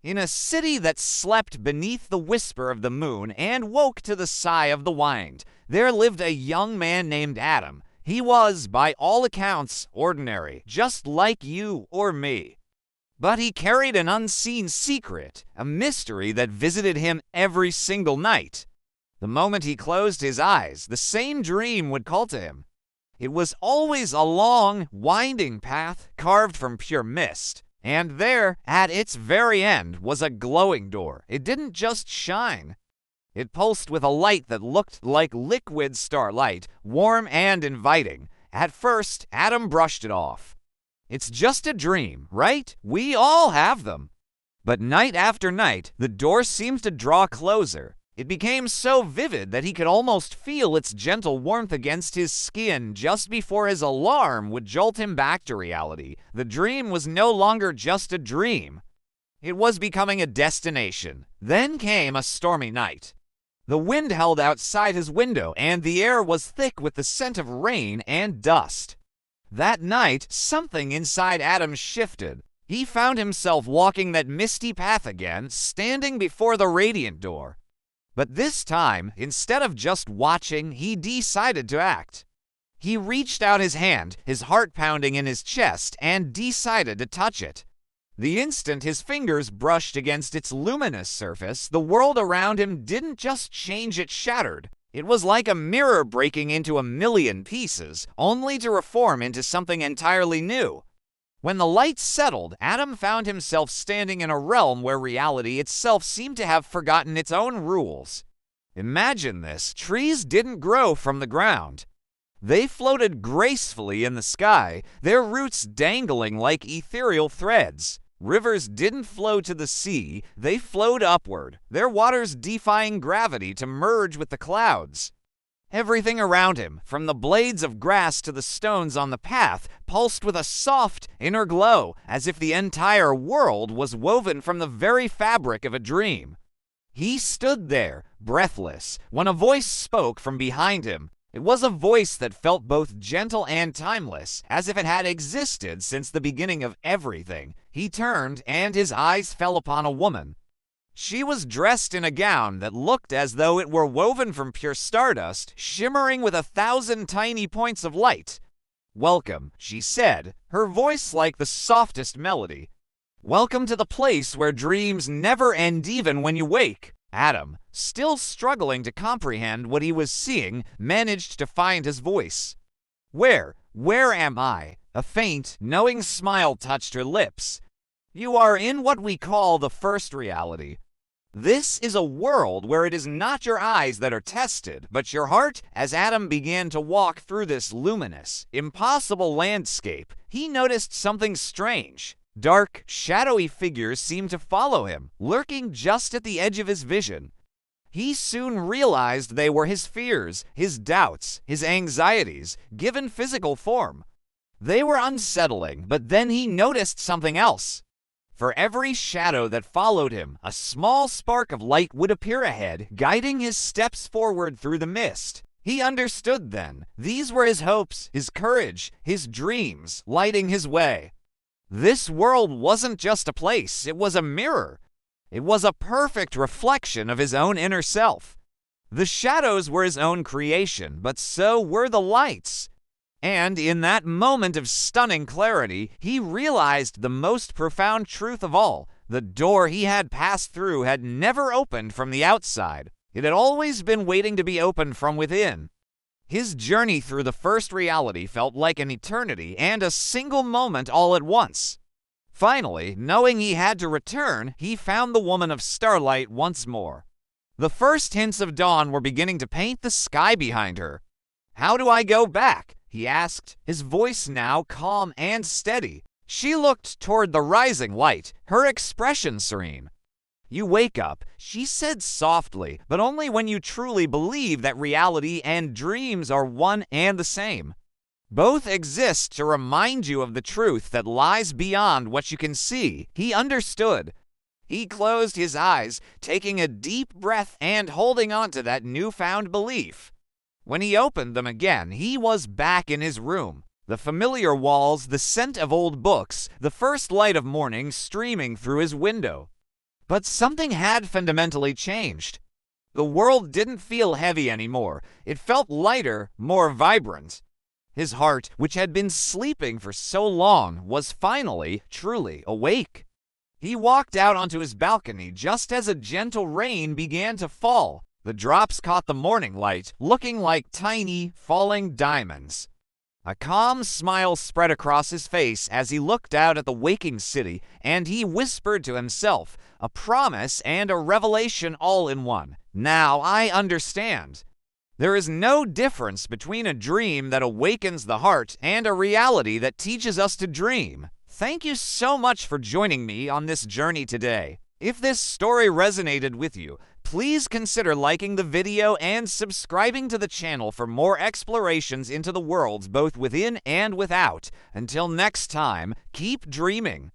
In a city that slept beneath the whisper of the moon and woke to the sigh of the wind, there lived a young man named Adam. He was, by all accounts, ordinary, just like you or me. But he carried an unseen secret, a mystery that visited him every single night. The moment he closed his eyes, the same dream would call to him. It was always a long, winding path carved from pure mist. And there, at its very end, was a glowing door. It didn't just shine. It pulsed with a light that looked like liquid starlight, warm and inviting. At first, Adam brushed it off. It's just a dream, right? We all have them. But night after night, the door seemed to draw closer. It became so vivid that he could almost feel its gentle warmth against his skin just before his alarm would jolt him back to reality. The dream was no longer just a dream. It was becoming a destination. Then came a stormy night. The wind howled outside his window, and the air was thick with the scent of rain and dust. That night, something inside Adam shifted. He found himself walking that misty path again, standing before the radiant door. But this time, instead of just watching, he decided to act. He reached out his hand, his heart pounding in his chest, and decided to touch it. The instant his fingers brushed against its luminous surface, the world around him didn't just change, it shattered. It was like a mirror breaking into a million pieces, only to reform into something entirely new. When the light settled, Adam found himself standing in a realm where reality itself seemed to have forgotten its own rules. Imagine this: trees didn't grow from the ground. They floated gracefully in the sky, their roots dangling like ethereal threads. Rivers didn't flow to the sea, they flowed upward, their waters defying gravity to merge with the clouds. Everything around him, from the blades of grass to the stones on the path, pulsed with a soft inner glow, as if the entire world was woven from the very fabric of a dream. He stood there, breathless, when a voice spoke from behind him. It was a voice that felt both gentle and timeless, as if it had existed since the beginning of everything. He turned, and his eyes fell upon a woman. She was dressed in a gown that looked as though it were woven from pure stardust, shimmering with 1,000 tiny points of light. "Welcome," she said, her voice like the softest melody. "Welcome to the place where dreams never end even when you wake." Adam, still struggling to comprehend what he was seeing, managed to find his voice. Where am I?" A faint, knowing smile touched her lips. "You are in what we call the first reality. This is a world where it is not your eyes that are tested, but your heart." As Adam began to walk through this luminous, impossible landscape, he noticed something strange. Dark, shadowy figures seemed to follow him, lurking just at the edge of his vision. He soon realized they were his fears, his doubts, his anxieties, given physical form. They were unsettling, but then he noticed something else. For every shadow that followed him, a small spark of light would appear ahead, guiding his steps forward through the mist. He understood then. These were his hopes, his courage, his dreams, lighting his way. This world wasn't just a place, it was a mirror. It was a perfect reflection of his own inner self. The shadows were his own creation, but so were the lights. And in that moment of stunning clarity, he realized the most profound truth of all. The door he had passed through had never opened from the outside. It had always been waiting to be opened from within. His journey through the first reality felt like an eternity and a single moment all at once. Finally, knowing he had to return, he found the woman of starlight once more. The first hints of dawn were beginning to paint the sky behind her. "How do I go back?" he asked, his voice now calm and steady. She looked toward the rising light, her expression serene. "You wake up," she said softly, "but only when you truly believe that reality and dreams are one and the same. Both exist to remind you of the truth that lies beyond what you can see." He understood. He closed his eyes, taking a deep breath and holding on to that newfound belief. When he opened them again, he was back in his room. The familiar walls, the scent of old books, the first light of morning streaming through his window. But something had fundamentally changed. The world didn't feel heavy anymore. It felt lighter, more vibrant. His heart, which had been sleeping for so long, was finally, truly awake. He walked out onto his balcony just as a gentle rain began to fall. The drops caught the morning light, looking like tiny, falling diamonds. A calm smile spread across his face as he looked out at the waking city, and he whispered to himself, a promise and a revelation all in one. Now I understand. There is no difference between a dream that awakens the heart and a reality that teaches us to dream. Thank you so much for joining me on this journey today. If this story resonated with you, please consider liking the video and subscribing to the channel for more explorations into the worlds both within and without. Until next time, keep dreaming.